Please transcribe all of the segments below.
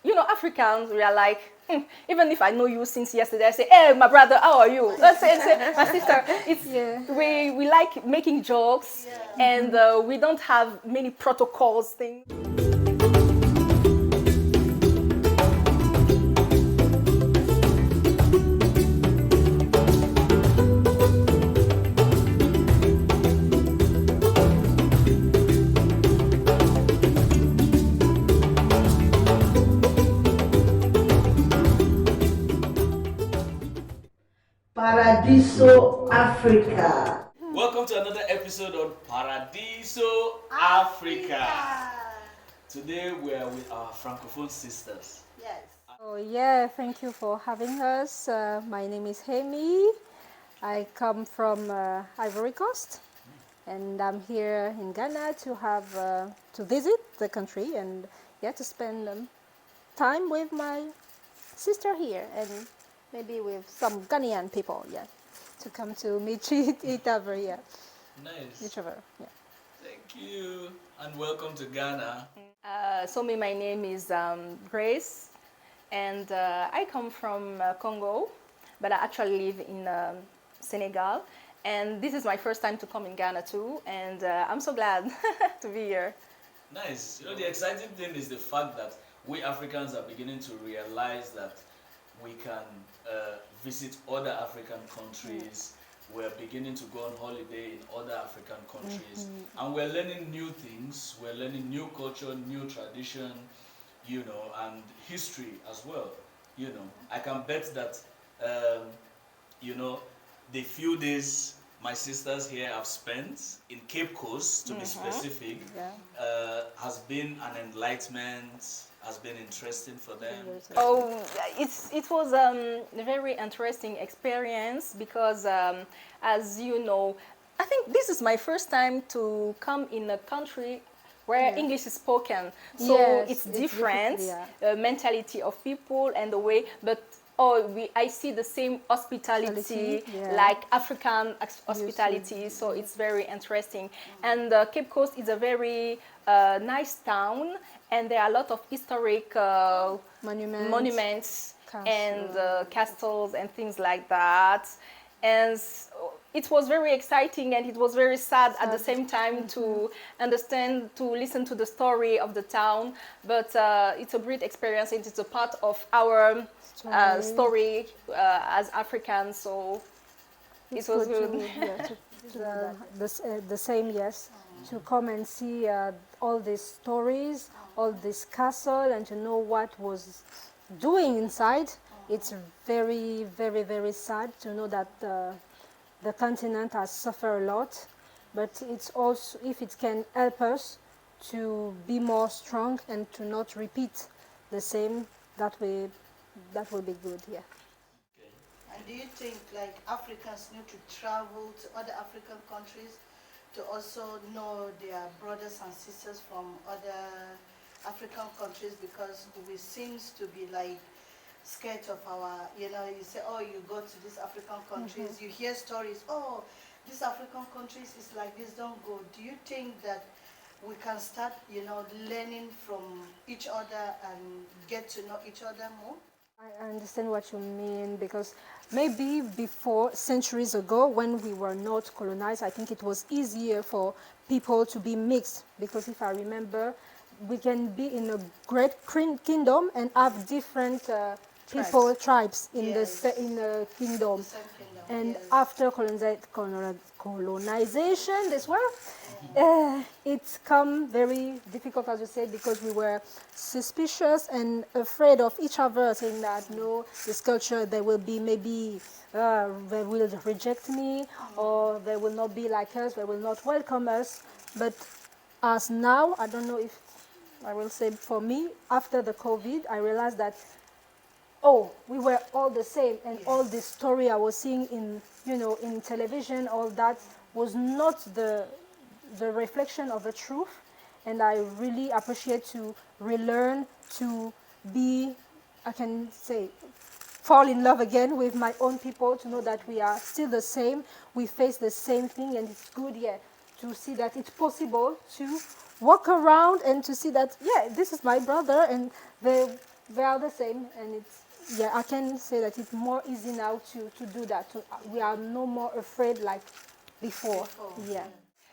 Africans, we are like, even if I know you since yesterday, I say, hey, my brother, how are you? Let's say my sister. It's we like making jokes, and we don't have many protocols things. Paradiso Africa. Welcome to another episode on Paradiso Africa. Today we are with our Francophone sisters. Yes. Oh yeah, thank you for having us. My name is Hemi. I come from Ivory Coast, and I'm here in Ghana to visit the country and to spend time with my sister here and maybe with some Ghanaian people. To come to meet each other. Nice. Each other. Yeah. Thank you and welcome to Ghana. My name is Grace, and I come from Congo, but I actually live in Senegal. And this is my first time to come in Ghana too, and I'm so glad to be here. Nice. The exciting thing is the fact that we Africans are beginning to realize that we can visit other African countries. We're beginning to go on holiday in other African countries, and we're learning new things. We're learning new culture, new tradition, and history as well. I can bet that, the few days my sisters here have spent in Cape Coast, to be specific, has been an enlightenment, has been interesting for them. Oh, it was a very interesting experience because, as you know, I think this is my first time to come in a country where English is spoken. So it's different, mentality of people and the way, but I see the same hospitality, like African hospitality, so it's very interesting. And Cape Coast is a very nice town, and there are a lot of historic monuments and castles and things like that. And it was very exciting, and it was very sad at the same time to listen to the story of the town. But it's a great experience, and it's a part of our story as Africans. So it was good. The same, yes. To come and see all these stories, all this castle, and to know what was doing inside. It's very, very, very sad to know that the continent has suffered a lot, but it's also, if it can help us to be more strong and to not repeat the same, that will be good. Yeah. And do you think like Africans need to travel to other African countries to also know their brothers and sisters from other African countries, because we seems to be like scared of our, you say, you go to these African countries, you hear stories, these African countries is like this, don't go. Do you think that we can start, learning from each other and get to know each other more? I understand what you mean, because maybe before, centuries ago, when we were not colonized, I think it was easier for people to be mixed, because if I remember, we can be in a great kingdom and have different tribes in the kingdom. And after colonization, this word, it's come very difficult, as you said, because we were suspicious and afraid of each other, saying that no, this culture, they will be maybe they will reject me, or they will not be like us, they will not welcome us. But as now, I don't know if I will say for me, after the COVID, I realized that we were all the same, and all the story I was seeing in television, all that was not the reflection of the truth. And I really appreciate to relearn, to be, I can say, fall in love again with my own people, to know that we are still the same, we face the same thing, and it's good, to see that it's possible to walk around and to see that, this is my brother, and they are the same, and it's, yeah, I can say that it's more easy now to do that. We are no more afraid like before. Yeah.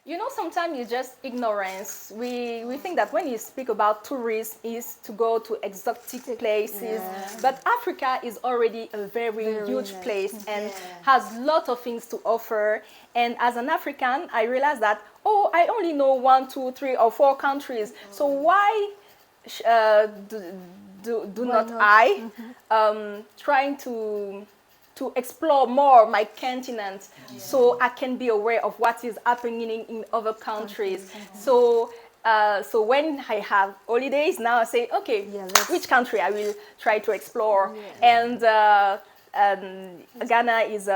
You know, sometimes it's just ignorance. We think that when you speak about tourism is to go to exotic places, but Africa is already a very huge nice. place and has lot of things to offer. And as an African, I realized that, oh, I only know 1, 2, 3, or 4 countries. So why do not I trying to explore more my continent, so I can be aware of what is happening in other countries. So so when I have holidays now, I say, okay, which country I will try to explore. And Ghana is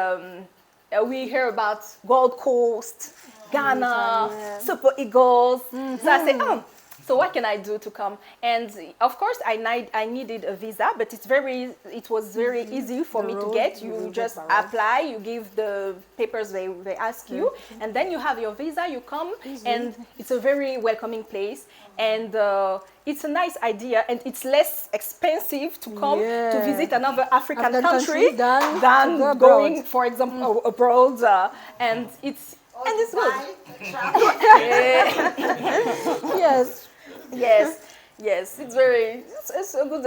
we hear about Gold Coast, Ghana, Super Eagles. So I say, oh, so what can I do to come? And of course, I needed a visa, but it was very easy for me to get. You just apply, you give the papers they ask you, and then you have your visa, you come, and it's a very welcoming place. And it's a nice idea, and it's less expensive to come to visit another African country than going, for example, abroad. And it's good. Yes. Yes, it's a good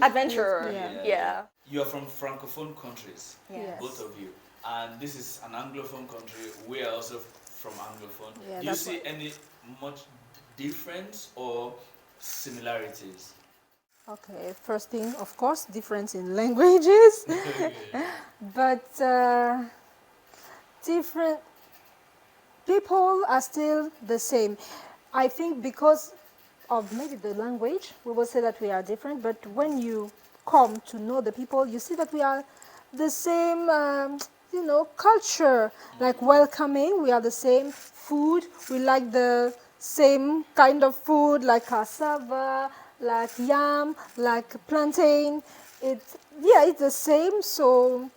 adventure. Yeah. You are from Francophone countries, Yes. both of you. And this is an Anglophone country. We are also from Anglophone. Yeah, Do you that's see any much difference or similarities? Okay, first thing, of course, difference in languages, but different people are still the same. I think because of maybe the language, we will say that we are different, but when you come to know the people, you see that we are the same, culture, like welcoming, we are the same food, we like the same kind of food, like cassava, like yam, like plantain. It's the same, so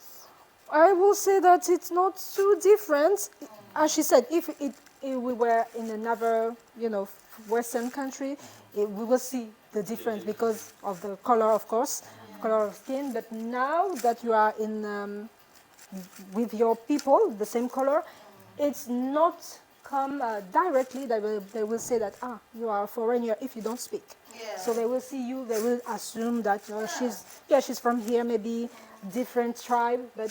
I will say that it's not too different. As she said, if we were in another, Western country, we will see the difference because of the color, of course, color of skin. But now that you are in with your people, the same color, it's not come directly that they will say that you are a foreigner if you don't speak. So they will see you, they will assume that she's from here, maybe different tribe, but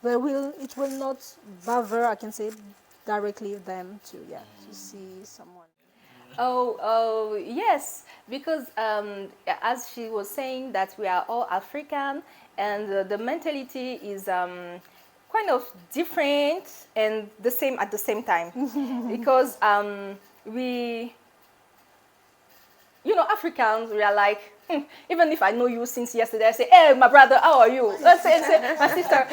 it will not bother, I can say, directly them to see someone. Oh, yes, because as she was saying that we are all African, and the mentality is kind of different and the same at the same time. Because Africans, we are like, even if I know you since yesterday, I say, hey, my brother, how are you? Let's say, my sister.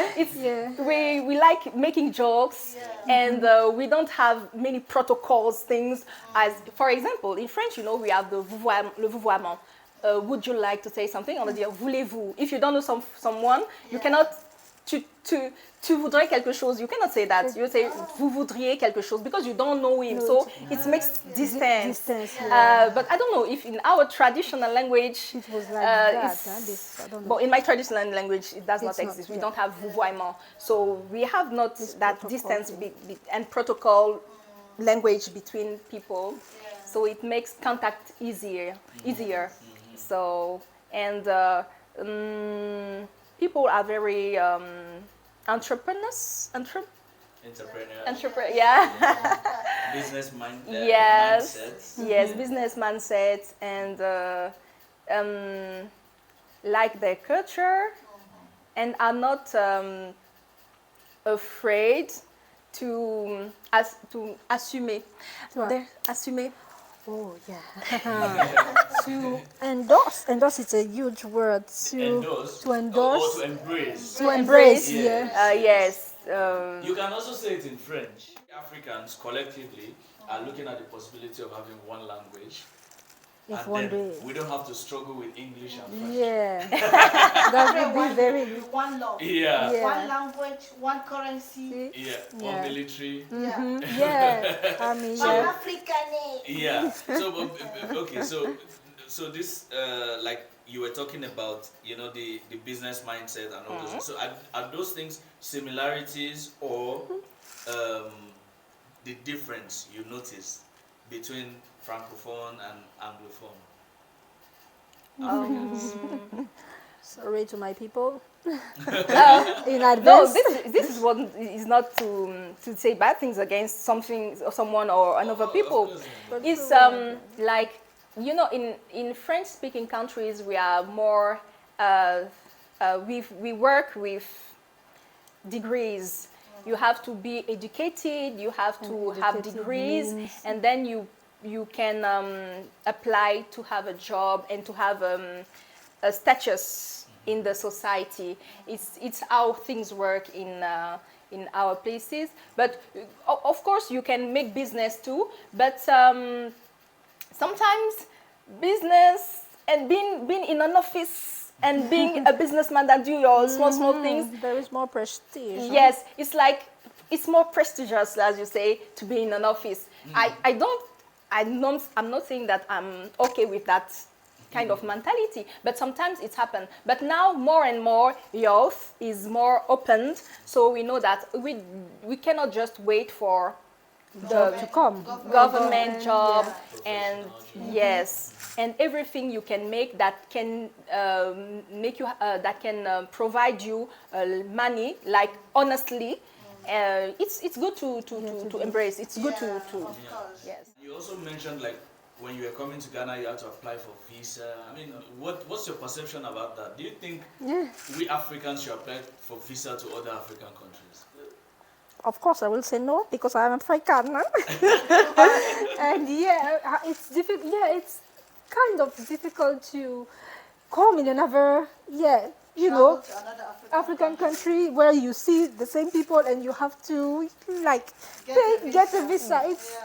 We like making jokes, and we don't have many protocols, things. As, for example, in French, we have le vouvoiement. Would you like to say something? On va dire, voulez-vous? If you don't know someone, you cannot... Tu voudrais quelque chose. You cannot say that. You say vous voudriez quelque chose because you don't know him. So it makes distance. But I don't know if in our traditional language it was like that. I don't know. But in my traditional language it does not exist. We don't have vouvoiement. So we have not that distance and protocol language between people. So it makes contact easier. So and people are very entrepreneurs. Yeah. Business mindset. Yes, business mindset, and like their culture, and are not afraid to assumer. Assumer. Oh, yeah. To endorse. Endorse is a huge word. To endorse. Or to embrace. To embrace, Yes. You can also say it in French. Africans collectively are looking at the possibility of having one language. If and one then day. we don't have to struggle with English and French. Yeah. That would be very good. One law. Yeah. One language, one currency. Yeah. One military. Yeah. I mean, One African. Yeah. So okay. So this like you were talking about, the business mindset and all those things. So are those things similarities or the difference you notice between Francophone and Anglophone? Sorry to my people. In No, advance. this is what is not to say bad things against something or someone or another people. It's like in French-speaking countries we are more we work with degrees. You have to be educated. You have to have Educated degrees, means- and then you can apply to have a job and to have a status in the society. It's how things work in our places. But of course, you can make business too. But sometimes business and being in an office and being a businessman that do your small things. There is more prestige. Yes, it's like it's more prestigious, as you say, to be in an office. I'm not saying that I'm okay with that kind of mentality, but sometimes it's happened. But now more and more youth is more opened, so we know that we cannot just wait for To come. government job Yeah. and Professional job. yes, and everything you can make that can make you that can provide you money, like honestly. It's good to embrace. It's good to Of course. yes. You also mentioned like when you were coming to Ghana, you had to apply for visa. I mean, what's your perception about that? Do you think we Africans should apply for visa to other African countries? Of course, I will say no because I am African. And it's difficult. Yeah, it's kind of difficult to come in another, Travel to another African country where you see the same people and you have to like get a visa. It's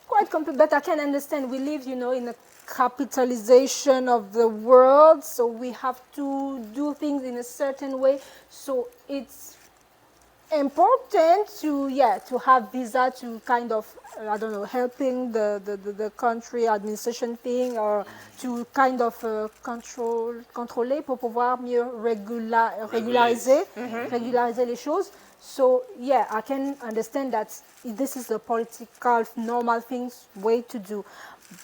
quite complex, but I can understand. We live, in a capitalization of the world, so we have to do things in a certain way. So it's important to have visa to kind of helping the country administration thing, or to kind of contrôler pour pouvoir mieux régulariser les choses. So I can understand that this is a political normal things way to do,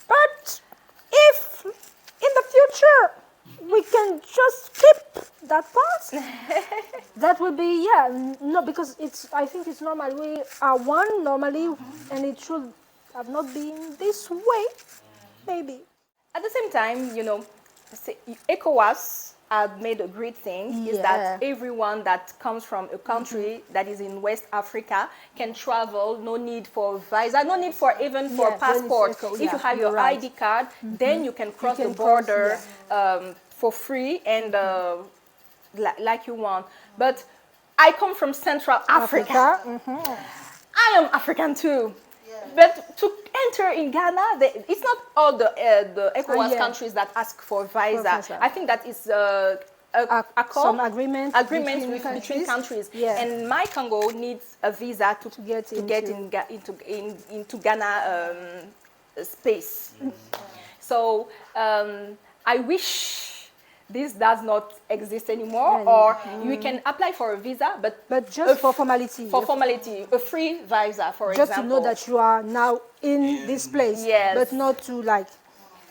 but if in the future we can just skip that part, that would be no, because I think it's normal. We are one normally, and it should have not been this way, maybe. At the same time, ECOWAS have made a great thing, is that everyone that comes from a country that is in West Africa can travel, no need for visa, no need for even for passport. If you have your ID card, then you can cross the border for free and like you want. But I come from Central Africa. I am African too. But to enter in Ghana, it's not all the ECOWAS countries that ask for visa. I think that is some agreement between countries. And my Congo needs a visa to get into Ghana space. So I wish this does not exist anymore, or you can apply for a visa, but just for formality. For formality, a free visa, for example. Just to know that you are now in this place, but not to like.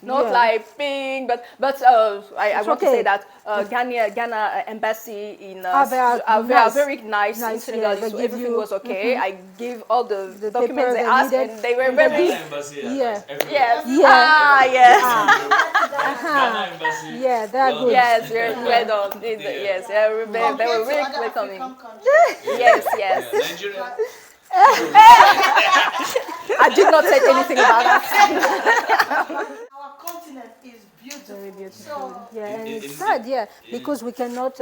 Not like ping, but I want to say that Ghana embassy in are very nice in Senegal, so everything was okay. I gave all the documents they asked, and they were very Ghana embassy, yes. Ghana embassy. Yeah, they are good. Yes, well done. Yes, they were really welcoming. Yes. Nigeria. I did not say anything about that. Our continent is beautiful. Very beautiful. So, And it's sad, because we cannot,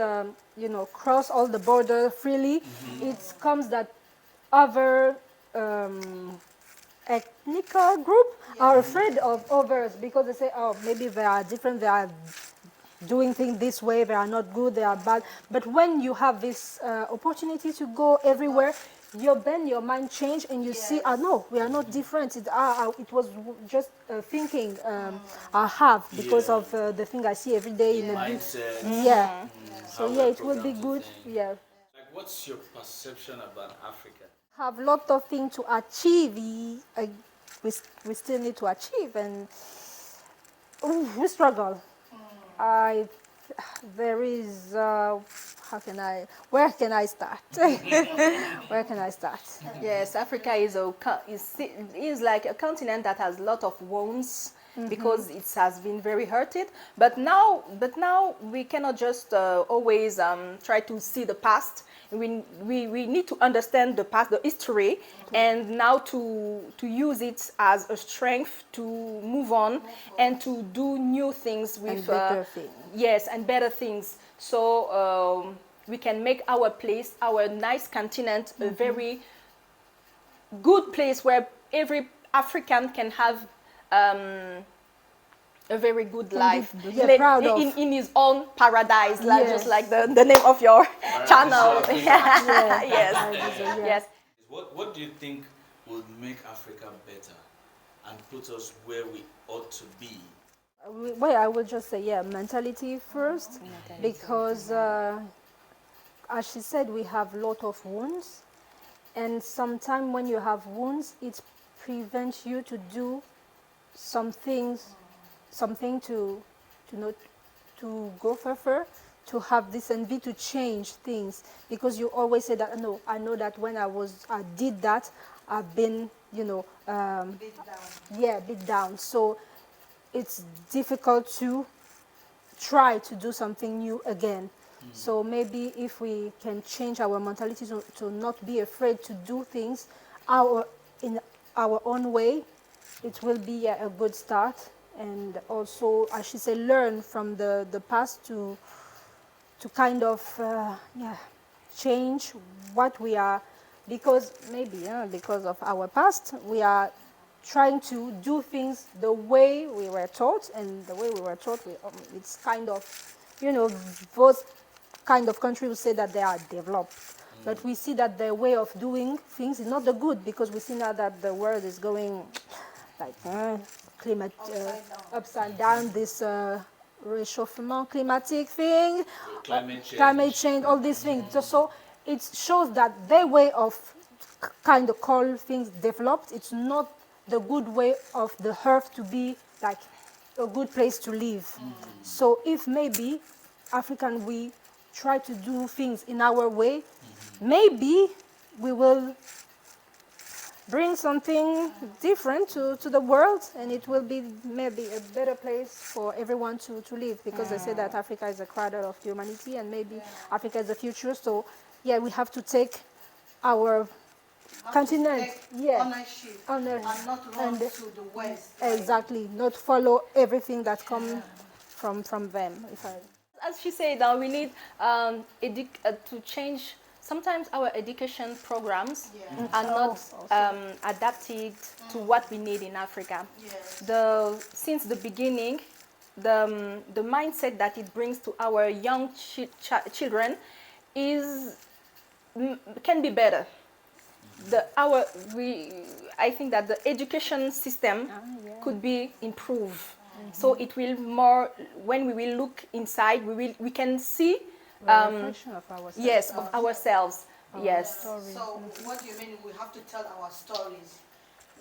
cross all the border freely. It comes that other ethnic group are afraid of others because they say, oh, maybe they are different, they are doing things this way, they are not good, they are bad. But when you have this opportunity to go everywhere, your mind change and you see, no, we are not different. It was just thinking I have because of the thing I see every day in the Mindset. yeah. So how yeah, we're it will be programmed to good. think. Yeah, Like, what's your perception about Africa? have lot of things to achieve. We still need to achieve, and we struggle. I there is where can I start? Where can I start? Yes, Africa is like a continent that has a lot of wounds because it has been very hurted. But now we cannot just always try to see the past. We need to understand the past, the history, and now to use it as a strength to move on and to do new things with And better things. Yes, and better things. So we can make our place, our nice continent, a very good place where every African can have a very good life proud of. in his own paradise, like, Yes. just like the name of your channel. Paradise. Yes, yes. What do you think will make Africa better and put us where we ought to be? Well, I would just say, yeah, mentality first, because as she said, we have a lot of wounds, and sometimes when you have wounds, it prevents you to do something to not to go further, to have this envy to change things, because you always say that, no, I know that when I did that, I've been, Beat down. yeah, beat down. So it's difficult to try to do something new again. So maybe if we can change our mentality to not be afraid to do things in our own way, it will be a good start. And also, I should say, learn from the past to kind of change what we are, because maybe because of our past we are trying to do things the way we were taught, and the way we were taught, it's kind of, those kind of countries who say that they are developed. But we see that their way of doing things is not the good, because we see now that the world is going like upside down, this réchauffement climatic thing, climate change, all these things. So it shows that their way of kind of call things developed, it's not the good way of the earth to be like a good place to live. So if maybe African, we try to do things in our way, maybe we will bring something different to the world, and it will be maybe a better place for everyone to live, because they say that Africa is a cradle of humanity, and maybe Africa is the future. So yeah, we have to take our continent, Ownership and not run to the west. exactly, not follow everything that comes from them. As she said, we need to change. Sometimes our education programs are not adapted to what we need in Africa. Since the beginning, the mindset that it brings to our young children can be better. I think that the education system could be improved. So it will more, when we will look inside, we can see Reflection of ourselves. yes, of ourselves. Yes. So what do you mean we have to tell our stories?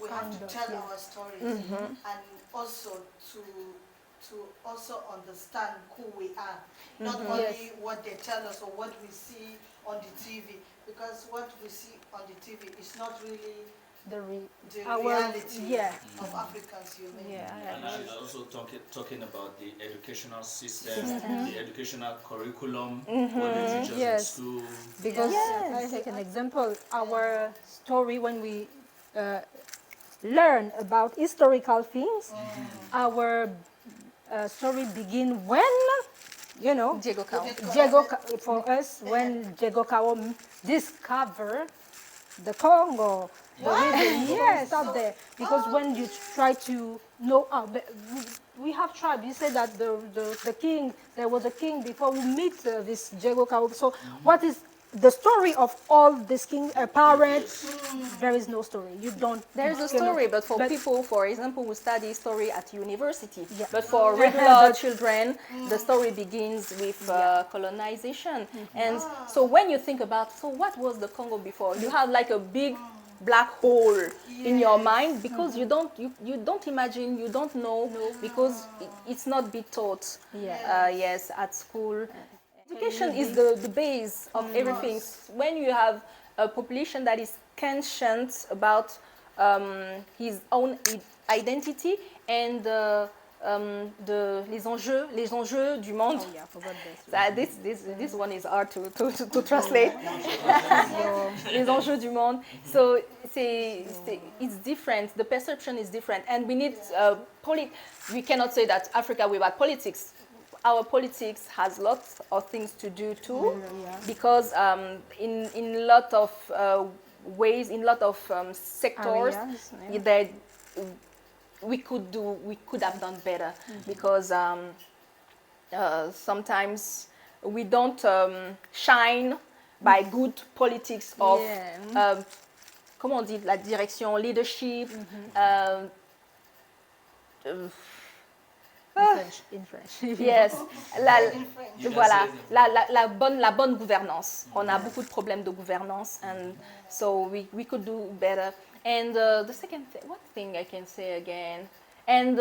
We have to tell our stories, and also to also understand who we are, not only what they tell us or what we see on the TV, because what we see on the TV is not really the reality of Africans. You mean? And also talking about the educational system, the educational curriculum, what they teach us in school. Because I take an example, our story, when we learn about historical things, our story begin when, Diego Cao. for us, when Diego Cao discovered the Congo, the river, start there. Because when you try to know, we have tribe. You said that the king, there was a king before we meet this Diego Cao. So what is the story of all this king parents? There is no story. You don't. There's you a cannot- story, but for but- people, for example, who study history at university. Yeah. But for regular But- children, the story begins with colonization. And so when you think about, so what was the Congo before? You have like a big black hole in your mind because you don't imagine, you don't know, because it's not be taught. Yeah. Yes, at school. Education is the base of everything. When you have a population that is conscious about his own identity and les enjeux du monde. Oh, yeah, I forgot this. This one is hard to translate. Les enjeux du monde. So it's different. The perception is different, and we need we cannot say that Africa without politics. Our politics has lots of things to do too, because in lot of ways, in lot of sectors, Areas, that we could have done better, because sometimes we don't shine by good politics of comment on dit, la direction, leadership. In French. Yes, You can voilà, say it. la bonne gouvernance. On a beaucoup de problèmes de gouvernance, and so we could do better. And the second thing, what thing I can say again? And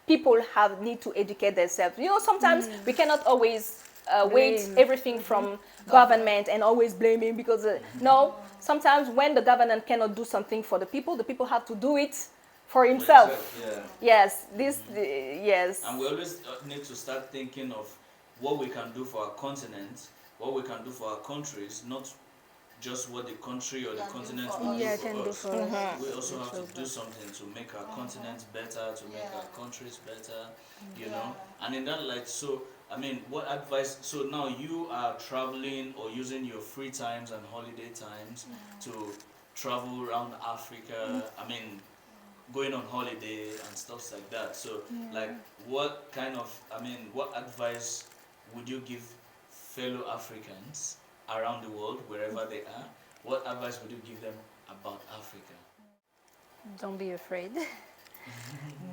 people need to educate themselves. You know, sometimes we cannot always wait Blame. everything from government and always blaming, because no, sometimes when the government cannot do something for the people have to do it for himself. Yeah. Yes, yes. And we always need to start thinking of what we can do for our continent, what we can do for our countries, not just what the country or the continent will do for us. We also have to do something to make our continents better, to make our countries better, you know. And in that light, so I mean, what advice? So now you are traveling or using your free times and holiday times to travel around Africa. I mean, going on holiday and stuff like that. So, like, what kind of, what advice would you give fellow Africans around the world, wherever they are? What advice would you give them about Africa? Don't be afraid.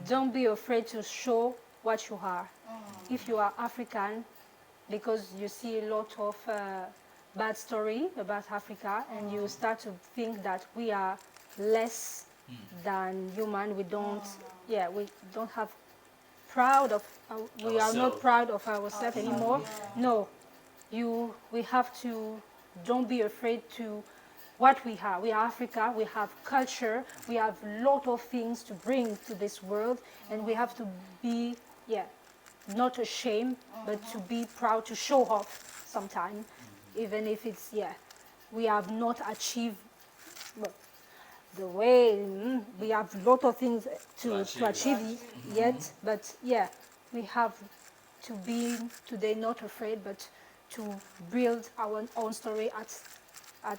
Don't be afraid to show what you are. If you are African, because you see a lot of bad story about Africa, and you start to think that we are less than human. We don't have proud of. We are not proud of ourselves anymore. No, we have to. Don't be afraid to what we have. We are Africa. We have culture. We have a lot of things to bring to this world, and we have to be not ashamed, but to be proud, to show off sometimes, even if it's we have not achieved. Well, the way we have a lot of things to achieve yet, but we have to be today not afraid, but to build our own story at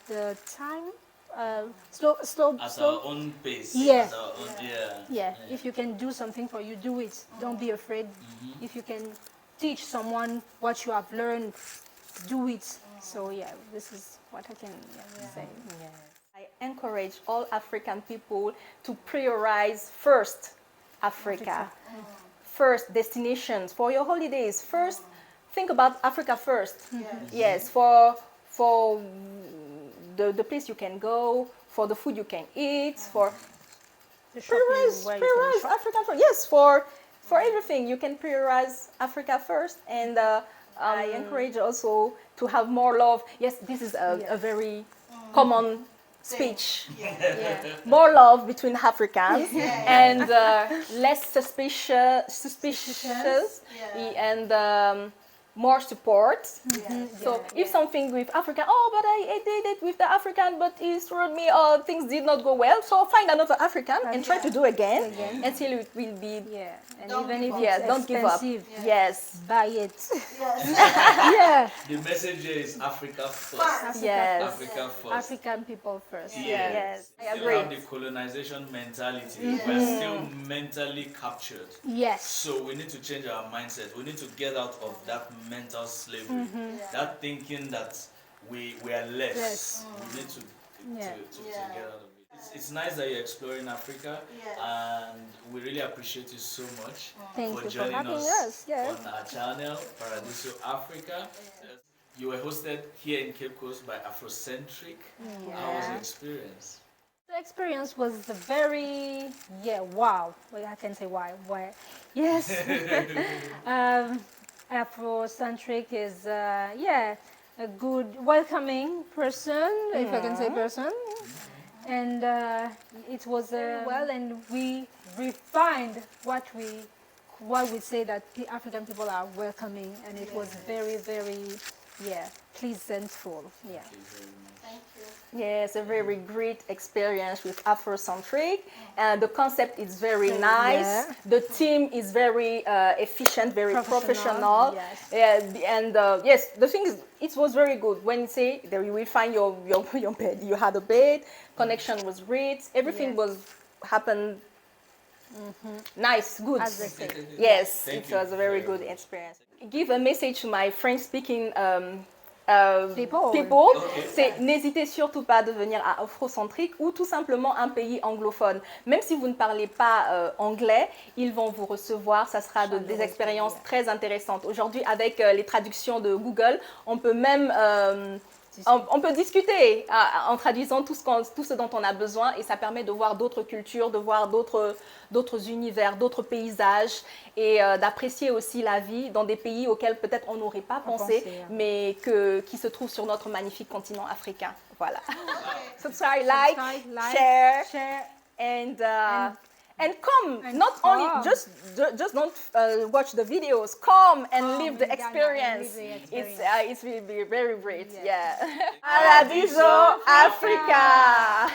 the time, slow, At our own pace. Yeah. At our own, If you can do something for you, do it. Don't be afraid. If you can teach someone what you have learned, do it. So this is what I can say. I encourage all African people to prioritize first Africa, first destinations for your holidays. First, think about Africa first. Yes, for the place you can go, for the food you can eat, for prioritize Africa first. Yes, for everything you can prioritize Africa first, and I encourage also to have more love. Yes, this is a very common speech. More love between Africans and less suspicious and more support. Yes. So if something with African, oh, but I did it with the African, but he told me, oh, things did not go well. So find another African and try to do again until it will be. Yeah, and Don't even give if up. it's Yeah, don't give up. expensive, Yes. buy it. Yes. Yeah, The message here is Africa first. Yes. Africa first. African people first. Yes, I Still agree. have the colonization mentality. We're still mentally captured. Yes. So we need to change our mindset. We need to get out of that mental slavery. That thinking that we are less. Less. We need to Yeah. get out of it. It's nice that you're exploring Africa, Yes. and we really appreciate you so much Thank for you for joining having us us. Yes. on our channel, Paradiso Africa. You were hosted here in Cape Coast by Afrocentric. How was your experience? The experience was wow. Well, I can say why. Why? Yes. Afrocentric is, a good, welcoming person, if I can say person. And it was well, and we refined what we say, that the African people are welcoming, and it was very, very, pleasantful. Yeah. Thank you. Yes, a very great experience with Afrocentric. And the concept is very nice. Yeah. The team is very efficient, very professional. Yes. And yes, the thing is, it was very good. When you say there you will find your bed, you had a bed, connection was great, everything Yes. was happened nice, good. As they say. Yes, Thank it you was a very very good much. experience. Give a message to my French-speaking People. Okay. C'est n'hésitez surtout pas de venir à Afrocentric ou tout simplement un pays anglophone. Même si vous ne parlez pas anglais, ils vont vous recevoir. Ça sera des expériences très intéressantes. Aujourd'hui, avec les traductions de Google, on peut même on peut discuter en traduisant tout ce dont on a besoin, et ça permet de voir d'autres cultures, de voir d'autres univers, d'autres paysages, et d'apprécier aussi la vie dans des pays auxquels peut-être on n'aurait pas pensé, mais qui se trouvent sur notre magnifique continent africain. Voilà. Subscribe, like, share, and come. Not only just don't watch the videos. Come and live the experience. It will be very great. Yeah. Paradiso Africa.